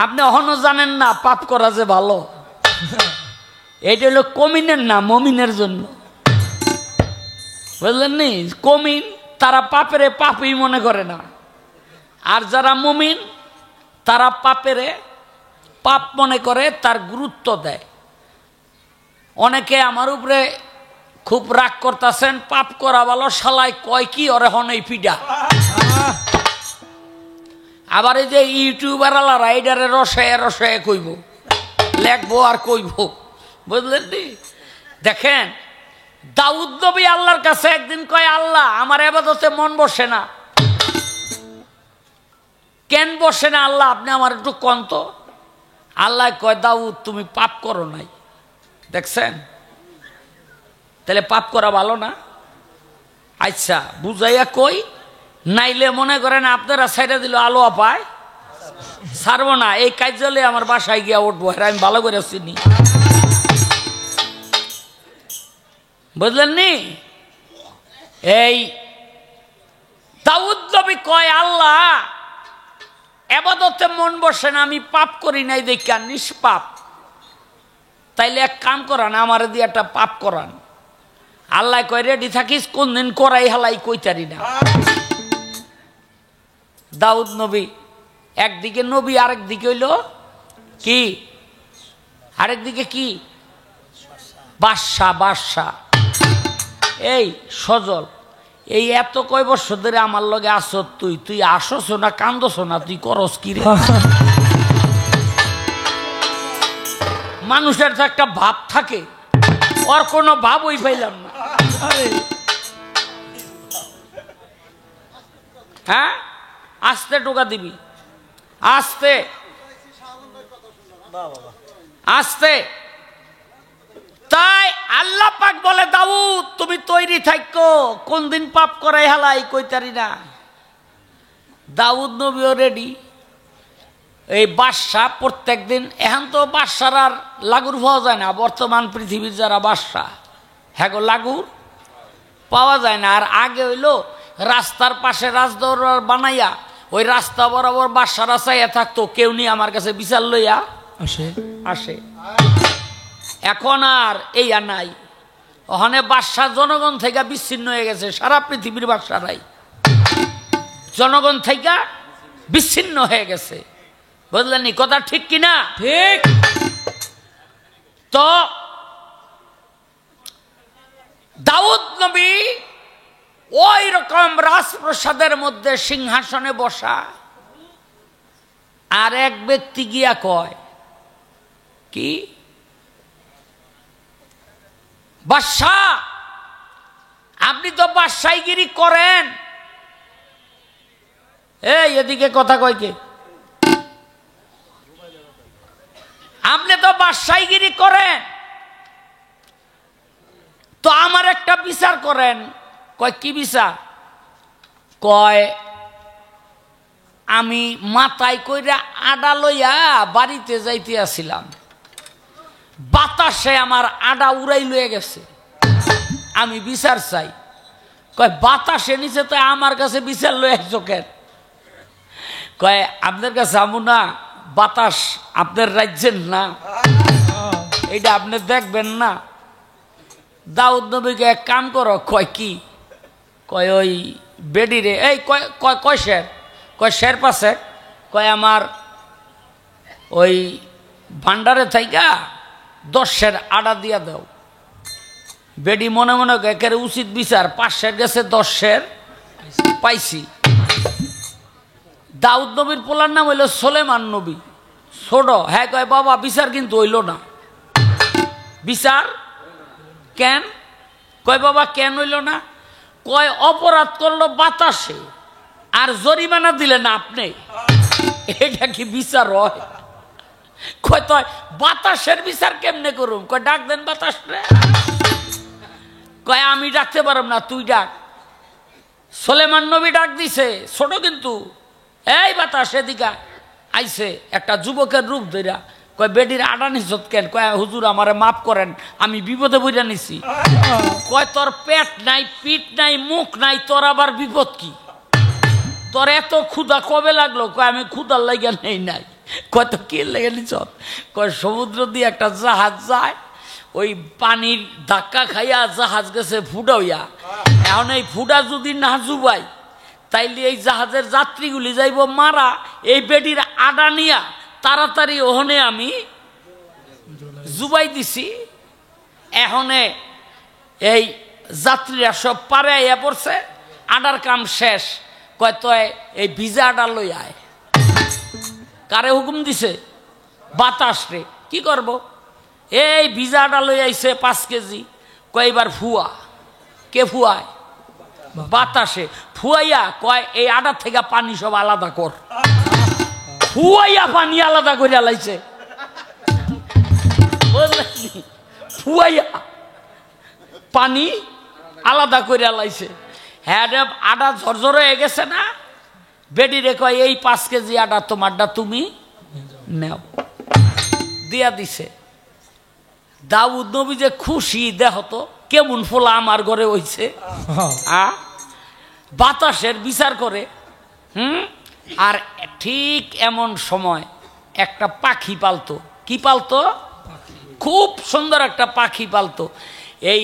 আপনি এখনো জানেন না পাপ করা যে ভালো। এইটা হলো কমিনের না, মমিনের জন্য, বুঝলেন নি? কমিন তারা পাপেরে পাপই মনে করে না, আর যারা মুমিন তারা পাপেরে পাপ মনে করে, তার গুরুত্ব দেয়। অনেকে আমার উপরে খুব রাগ করতেছেন, পাপ করা ভালো, শালায় কয় কি ওরে হনই পিডা। আবার এই যে ইউটিউবার আলা রাইডারে রসায় রসায় কইব, লেখবো আর কইব, বুঝলেন নি? দেখেন দাউদ নবী আল্লাহর কাছে একদিন কয়, আল্লাহ আমার ইবাদতে মন বসে না। কেন বসে না আল্লাহ, আপনি আমার একটু কোন তো। আল্লাহ কয়, দাউদ তুমি পাপ করো নাই। দেখছেন? তাহলে পাপ করা ভালো না? আচ্ছা বুঝাইয়া কই, নাইলে মনে করেন আপনারা সাইডে দিল আলো পায় ছাড়বো না, এই কাজ চলে আমার বাসায় গিয়া উঠবো, আমি ভালো করে চিনি, বুঝলেন নি? এই দাউদ নবী কয়, আল্লাহ ইবাদতে মন বসে না, আমি পাপ করি নাই দেখা নিষ্পাপ, তাইলে এক কাম করান, আমার দিয়ে একটা পাপ করান। আল্লাহ কয়, রেডি থাকিস, কোন দিন করাই হালাই কইতারি না। দাউদ নবী একদিকে নবী, আরেক দিকে হইল কি, আরেক দিকে কি, বাদশা। বাদশা এই সজল, এই এত কয় বছর ধরে আমার লগে আসো, তুই আসছ না কান্দছ না, তুই করস কি রে? মানুষের তো একটা ভাব থাকে, ওর কোনো ভাবই পাইলাম না। হ্যাঁ আস্তে টোকা দিবি, আস্তে আস্তে। তাই আল্লাহ পাক বলে, দাউদ তুমি তৈরি থাকো, কোন দিন পাপ করাই হালাই কইতারি না। দাউদ নবীও রেডি। এই বাদশা প্রত্যেক দিন, এখন তো বাদশার আর লাগুর পাওয়া যায় না, বর্তমান পৃথিবীর যারা বাদশা, হ্যাঁ গো লাগুর পাওয়া যায় না। আর আগে হইলো রাস্তার পাশে রাজদরবার বানাইয়া ওই রাস্তা বরাবর বাদশারা চাইয়া থাকতো, কেউ নিয়ে আমার কাছে বিচার লইয়া আসে। এখন আর এই আর নাই, ওখানে বাদশা জনগণ থেকে বিচ্ছিন্ন হয়ে গেছে, সারা পৃথিবীর বাদশারাই জনগণ থেকে বিচ্ছিন্ন হয়ে গেছে, বুঝলেন কথা ঠিক কিনা? ঠিক। তো দাউদ নবী ওই রকম রাজপ্রাসাদের মধ্যে সিংহাসনে বসা, আর এক ব্যক্তি গিয়া কয় কি, বাদশাহ আপনি তো বাদশাহীগিরি করেন। এই এদিকে কথা কয় কে? আপনি তো বাদশাহীগিরি করেন, তো আমার একটা বিচার করেন। কয় কি বিচার? কয় আমি মাথায় কইরা আডা লইয়া বাড়িতে যাইতে আসিলাম, বাতাসে আমার আডা উড়াই লয়ে গেছে, আমি বিচার চাই। কয় বাতাসে নিচে, তো আমার কাছে বিচার লয়ে আসছো কেন? কয় আপনার কাছে আমু না, বাতাস আপনার রাজ্যের না, এটা আপনি দেখবেন না। দাউদ নবীকে এক কাম করো। কয় কি? কয় ওই বেডি রে, এই কয় শের, কয় শের পাশে, কয় আমার ওই ভান্ডারে থাইকা 10 সের আডা দিয়া দাও। বেডি মনে মনে একের উচিত বিচার, 5 সের গেছে, 10 সের পাইছি। দাউদ নবীর পোলার নাম হইল সোলেমান নবী, ছোট। হ্যাঁ কয় বাবা বিচার কিন্তু হইল না। বিচার কেন? কয় বাবা কেন হইল না? কয় অপরাধ করলো বাতাসে, আর জরিমানা দিলেন না আপনি, এটা কি বিচার হয়? কয় তো বাতাসের বিচার কেমনে করুম? কয় ডাক দেন বাতাস রে। কয় আমি ডাকতে পারব না, তুই ডাক। সোলেমান নবী ডাক দিছে, ছোট কিন্তু। এই বাতাস এদিকে আইছে, একটা যুবকের রূপ ধইরা। কয় বেডির আডা নিছত কেন? কয় হুজুর আমারে মাফ করেন, আমি বিপদে পড়ে নিছি। কয় তোর পেট নাই, পিঠ নাই, মুখ নাই, তোর আবার বিপদ কি? তোর এত ক্ষুধা কবে লাগলো? কয় আমি ক্ষুধার লাগিয়া নেই নাই। কত কি লেগে নিচ কয় সমুদ্র দিয়ে একটা জাহাজ যায়, ওই পানির ধাক্কা খাইয়া জাহাজ গেছে ফুটা হইয়া। এখন এই ফুটা যদি না জুবাই তাইলে এই জাহাজের যাত্রীগুলি যাইব মারা। এই বেডির আডা নিয়া তাড়াতাড়ি ওখানে আমি জুবাই দিছি। এখনে এই যাত্রীরা সব পারে আইয়া পড়ছে, আডার কাম শেষ। কয় তো এই ভিজা আডা লই আয়। কারে হুকুম দিছে? বাতাস রে। কি করব? এই ভিজা আডা লই আইছে 5 কেজি। কয় এবার ফুয়া। কে ফুয়ায়? বাতাসে ফুয়াইয়া কয় এই আডার থেকে পানি সব আলাদা কর। ফুয়াইয়া পানি আলাদা করে লাইছে, বুঝলেন? ফুয়াইয়া পানি আলাদা করে লাইছে। হ্যাঁ আডা ঝরঝর হয়ে গেছে না? বেডি রে কয় এই 5 কেজি আডা তোমারটা তুমি নেও। দিয়া দিছে। দাউদ নবী যে খুশি, দেহ তো কেমন ফোলা আমার ঘরে হইছে। বাতাসের বিচার করে। আর ঠিক এমন সময় একটা পাখি পালতো। কি পালতো? খুব সুন্দর একটা পাখি পালতো। এই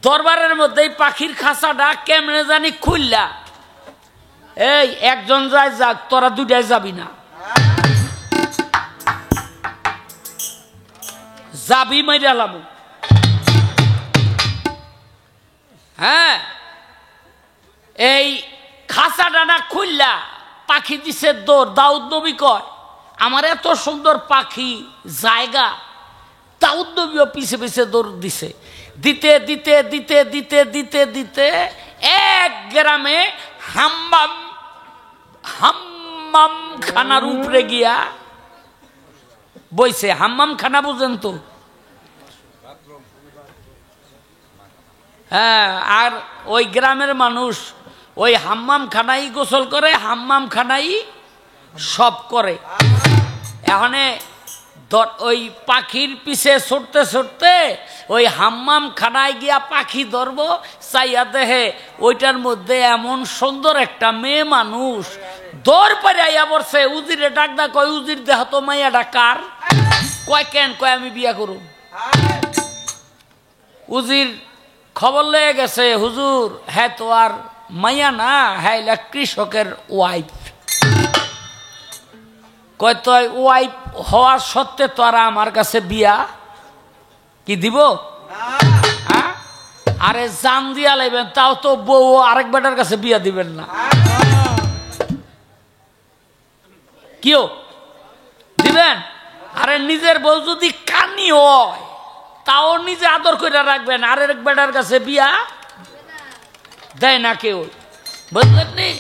দরবারের মধ্যে পাখির খাঁচাটা কেমনে জানি খুললা, এই একজন যায় যাক, তোরা দুটাই যাবি না, যাবি মাইরালাম। হ্যাঁ, এই খাঁচাটা না খুললা পাখি দিছে দৌড়। দাউদ নবী কয় আমার এত সুন্দর পাখি জায়গা। দাউদ নবীও পিছে পিছে দৌড় দিছে। দিতে দিতে দিতে দিতে দিতে দিতে এক গ্রামে হাম্মাম খানার উপরে গিয়া বইছে। হাম্মাম খানা বুঝেন তো? হ্যাঁ, আর ওই গ্রামের মানুষ ওই হাম্মাম খানাই গোসল করে, হাম্মাম খানাই সব করে। এখানে ওই পাখির পিছে ছুটতে ছুটতে ওই হাম্মাম খানায় গিয়া পাখি ধরবো, চাইয়া দেহে ওইটার মধ্যে এমন সুন্দর একটা মেয়ে মানুষ দৌড় পারে আইয়া পড়ছে। উজিরে ডাকদা কয় উজির দেহ তো মাইয়া ডাকার। কয় কেন? কয় আমি বিয়া করুম। উজির খবর লয়ে গেছে, হুজুর হ্যাঁ তো আর মাইয়া না, হ্যাঁ কৃষকের ওয়াইফ। কয় তো ওয়াইফ হওয়ার সত্ত্বে তো আর আমার কাছে বিয়া কি দিব? আরে জান দিয়া লাইবেন, তাও তো বউ আরেক বেটার কাছে বিয়া দিবেন না। কিও দিবেন? আরে নিজের বউ যদি কানি হয় তাও নিজে আদর করে রাখবেন, আরেক বেটার কাছে বিয়া দেয় না কেউ, বুঝলেন নি?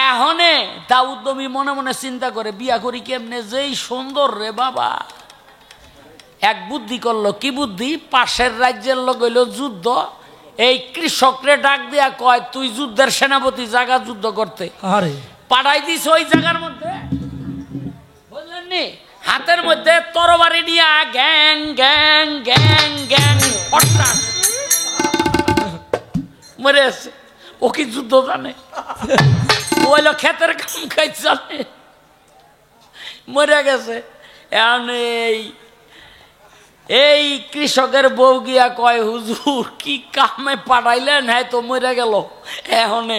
এখনে দাউদ নবী মনে মনে চিন্তা করে বিয়া করি কেমনে, যেই সুন্দর রে বাবা। এক বুদ্ধি করলো। কি বুদ্ধি? পাশের রাজ্যের লোক হইল যুদ্ধ, এই কৃষকরে ডাক দিয়া কয় তুই যুদ্ধের সেনাপতি, জায়গা যুদ্ধ করতে। পাঠাই দিস ওই জায়গার মধ্যে, বুঝলেন নি? হাতের মধ্যে তরবারি নিয়া গ্যাং গ্যাং গ্যাং গ্যাং হঠাৎ মরে আছে। ও কি যুদ্ধ জানে? ও হইলো ক্ষেতের কাম খাই জানে, মরে গেছে। এই কৃষকের বউ গিয়া কয় হুজুর কি কামে পাঠাইলেন, হ্যাঁ তো মরে গেল, এখনে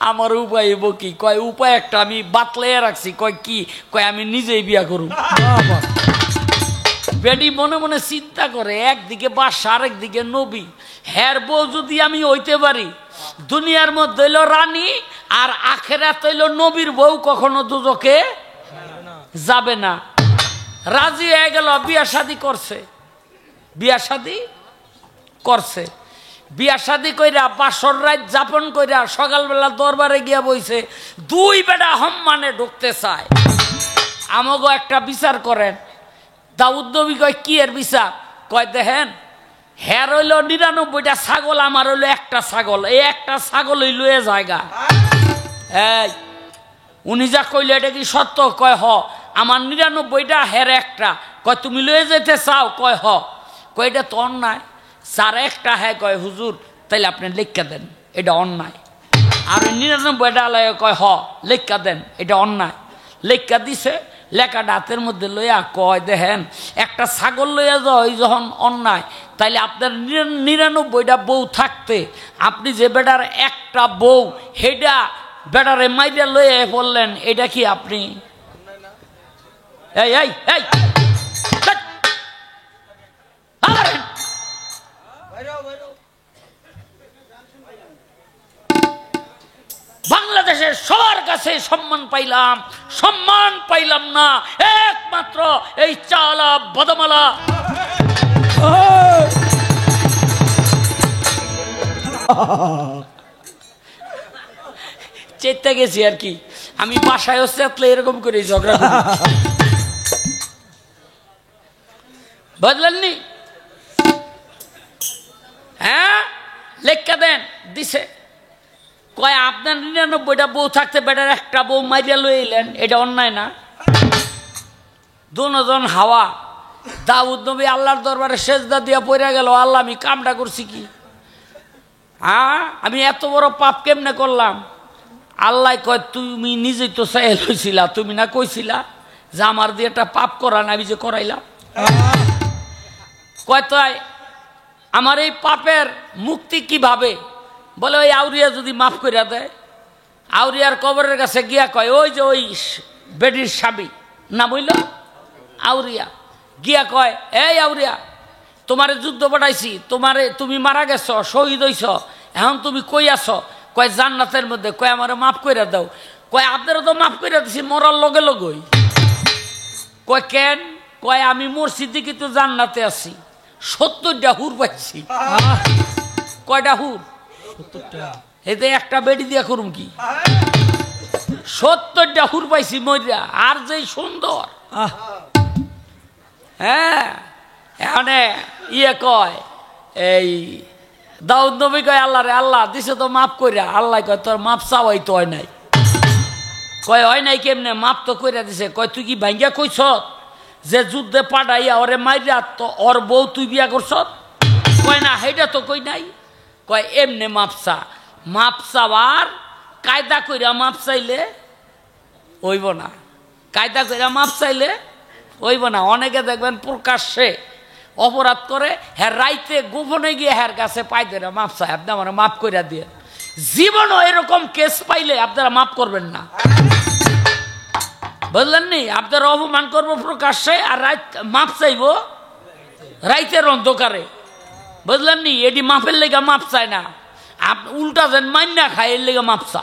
আমার উপায় হইব কি? কয় উপায় একটা আমি বাতলাইয়া রাখছি। কয় কি? কয় আমি নিজেই বিয়া করুম। বেডি মনে মনে চিন্তা করে, একদিকে বাদশা আরেকদিকে নবী। হ্যার বউ যদি আমি হইতে পারি, দুনিয়ার মধ্যে হইল রানী আর আখেরাত হইল নবীর বউ, কখনো দুজকে যাবে না। রাজি হয়ে গেল, বিয়া শাদী করছে। বিয়া শাদী করছে। বিয়া শাদী কইরা বাসর রাত যাপন কইরা সকালবেলা দরবারে গিয়া বইছে। দুই বেটা সম্মানে ঢুকতে চায়। আমাগো একটা বিচার করেন। দাউদ নবী কয় কি এর বিচার? কয় দেখেন, হ্যার হইল 99টা ছাগল, আমার হইলো একটা ছাগল। এই একটা ছাগল হইল এ জায়গা। এই উনি যা কইল এটা কি সত্য? কয় হ। আমার 99টা, হের একটা। কয় তুমি লয়ে যেতে চাও? কয় হ। কয় এটা তো অন্যায়। যার একটা হ্যাঁ কয় হুজুর তাইলে আপনি লেখা দেন, এটা অন্যায়। আর 99টা লাগে কয় হ লেখা দেন, এটা অন্যায়। লেখা দিছে, লেখাটা হাতের মধ্যে লইয়া কয় দেখেন একটা ছাগল লইয়া যায় যখন অন্যায়, তাইলে আপনার 99টা বউ থাকতে আপনি যে বেটার একটা বউ হেডা বেটারে মাইরা লইয়া বললেন, এটা কি আপনি? এই এই এই বাংলাদেশের সবার কাছে সম্মান পাইলাম না, একমাত্র এই চালা বদমালা চেতে গেছি আর কি। আমি বাসায় চেতলে এরকম করে ঝগড়া করি, বুঝলেননি? হ্যাঁ, লেখা দেন দিছে, কয় আপনার 99টা বউ থাকতে বেটার একটা বউ মাইরিয়া লই এলেন, এটা অন্যায় না? দুজন হাওয়া। দাউদ নবী আল্লাহর দরবারে সেজদা দিয়া পড়ে গেল, আল্লাহ আমি কামটা করছি কি? হ্যাঁ, আমি এত বড় পাপ কেমনে করলাম? আল্লাহ কয় তুমি নিজেই তো চাই লইছিলা, তুমি না কইছিলা যে আমার দিয়ে একটা পাপ করান, আমি যে করাইলাম। কয় তাই আমার এই পাপের মুক্তি কিভাবে? বলে ওই আউরিয়া যদি মাফ করিয়া দেয়। আউরিয়ার কবরের কাছে গিয়া কয়, ওই যে ওই বেডির স্বামী না বইল আউরিয়া, গিয়া কয় এই আউরিয়া, তোমারে যুদ্ধ পাঠাইছি, তুমি মারা গেছ, শহীদ হইছ, এখন তুমি কই আছো? কয় জান্নাতের মধ্যে। কয় আমারে মাফ কইরা দাও। কয় আপনারা তো মাফ কইরা দিছি মরার লগে লগই। কয় কেন? কয় আমি মরছি দিকে তো জান্নাতে আছি, 70টা হুর পাইছি। কয়টা হুর? 70টা। এতে একটা বেডি দিয়া করুম কি? 70টা হুর পাইছি মরিয়া, আর যে সুন্দর। হ্যাঁ, এখানে কয় এই দাউদ নবী কয় আল্লাহ রে, আল্লাহ দিছে তো মাফ কইরা। আল্লাহ কয় তোর মাপ চাওয়াই তো হয় নাই। কয় হয় নাই কেমনে? মাপ তো কইরা দিছে। কয় তুই কি ভাঙ্গিয়া কইছ যে যুদ্ধে পাঠাইয়া ওরে মাইরা তো ওর বউ তুই বিয়া করছ? কয় না, সেইটা তো কই নাই। কয় এমনে মাপসা, মাপ চাওয়ার কায়দা কইরা মাপ চাইলে হইব না, কায়দা কইরা মাপ চাইলে হইব না। অনেকে দেখবেন প্রকাশ্যে অপরাধ করে, হ্যাঁ রাইতে গোপনে গিয়ে হ্যার কাছে পাই ধরে মাপ চাই, আপনি আমার মাফ কইরা দিয়ে। জীবনও এরকম কেস পাইলে আপনারা মাফ করবেন না, বুঝলেন নি? আপনারা অপমান করবো প্রকাশ্যে, আর রাত মাপ চাইব রাইতের অন্ধকারে, বুঝলেন নি? এটি মাপের লেগে মাপ চায় না, উল্টা যেন মান্না খায় এর লেগে মাপ চা।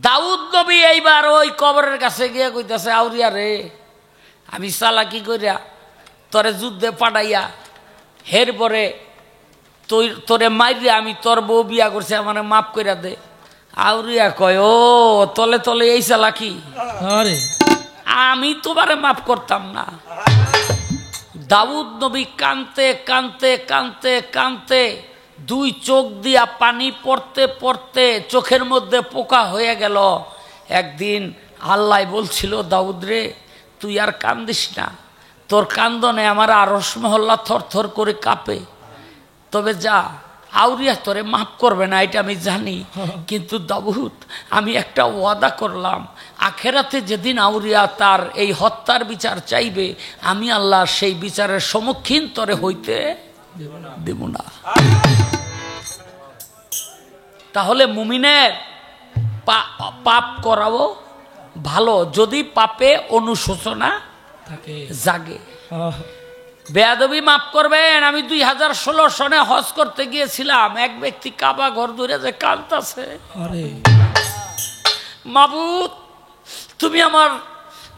দাউদ নবী এইবার ওই কবরের কাছে গিয়ে কইতাছে, আউরিয়া রে, আমি চালাকি কইরা তোরে যুদ্ধে পাঠাইয়া হের পরে তোরে মাইরিয়া আমি তোর বউ বিয়া করছি, আমার মাফ কইরা দে। আউরিয়া কয়, ও তলে তলে এই চালাকি, আমি তোমারে মাফ করতাম না। দাউদ নবী কানতে কানতে কানতে কানতে দুই চোখ দিয়া পানি পড়তে পড়তে চোখের মধ্যে পোকা হয়ে গেল। একদিন আল্লাহ বলছিল, দাউদ রে তুই আর কান্দিস না, তোর কান্দনে আমার আরশ মহল্লা থরথর করে কাঁপে, তবে যা, আউরিয়া তোরে মাফ করবে না এটা আমি জানি, কিন্তু দাউদ আমি একটা ওয়াদা করলাম, আখেরাতে যেদিন আউরিয়া তার এই হত্যার বিচার চাইবে, আমি আল্লাহ সেই বিচারের সম্মুখীন তোরে হইতে দেব না। তাহলে মুমিনের পাপ করাও ভালো, যদি পাপে অনুশোচনা জাগে। বেয়াদবি মাফ করবেন। আমি 2016 সনে হজ করতে গিয়েছিলাম, এক ব্যক্তি কাবা ঘর ধরে যে কাঁদতাছে, মাবুদ তুমি আমার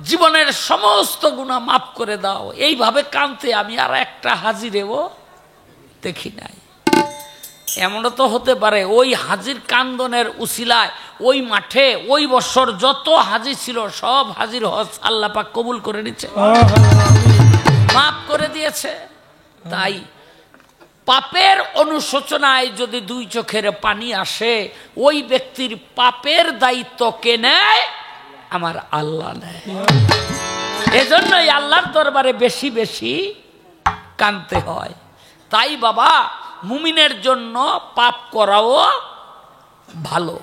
জীবনের সমস্ত গুনাহ মাফ করে দাও, এইভাবে কাঁদতে আমি আর একটা হাজিরেও দেখি নাই। এমনও তো হতে পারে ওই হাজির কান্দনের উসিলায় ওই মাঠে ওই বছর যত হাজি ছিল সব হাজির হজ আল্লাহ পাক কবুল করে নিচ্ছে, মাফ করে দিয়েছে। তাই পাপের অনুশোচনায় যদি দুই চোখের পানি আসে, ওই ব্যক্তির পাপের দায়িত্ব কে নেয়? আমার আল্লাহ নেয়। এজন্যই আল্লাহর দরবারে বেশি বেশি কাঁদতে হয়। তাই বাবা, মুমিনের জন্য পাপ করাও ভালো।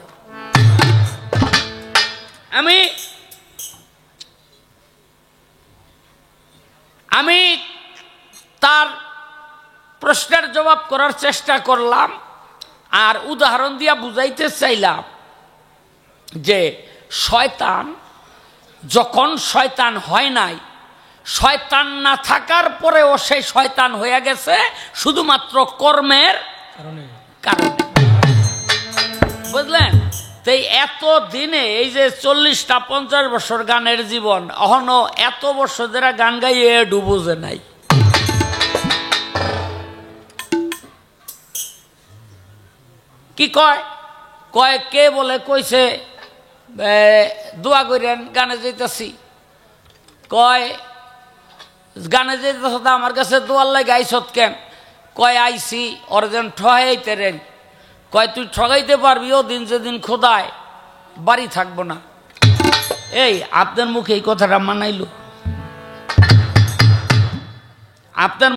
আমি তার প্রশ্নের জবাব করার চেষ্টা করলাম আর উদাহরণ দিয়া বুঝাইতে চাইলাম যে শয়তান যখন শয়তান হয় নাই, শয়তান না থাকার পরেও সেই শয়তান হয়ে গেছে শুধুমাত্র কর্মের কারণে। বুঝলেন? তো এত দিনে এই যে 40টা 50 বছর গানের জীবন, এখনো এত বছর যারা গান গাইয়ে ডুবুজে নাই। কি কয় কয় কে বলে কইছে দোয়া করেন গানে যেতেছি, কয় গানে যেতেছ আমার কাছে দোয়ার লাগে আইসত কেন? কয় আইসি ওর যেন ঠগাইতে রেন। কয় তুই ঠগাইতে পারবি ও দিন যেদিন খোদায় বাড়ি থাকবো না। এই আপনার মুখে এই কথাটা মানাইল? আপনার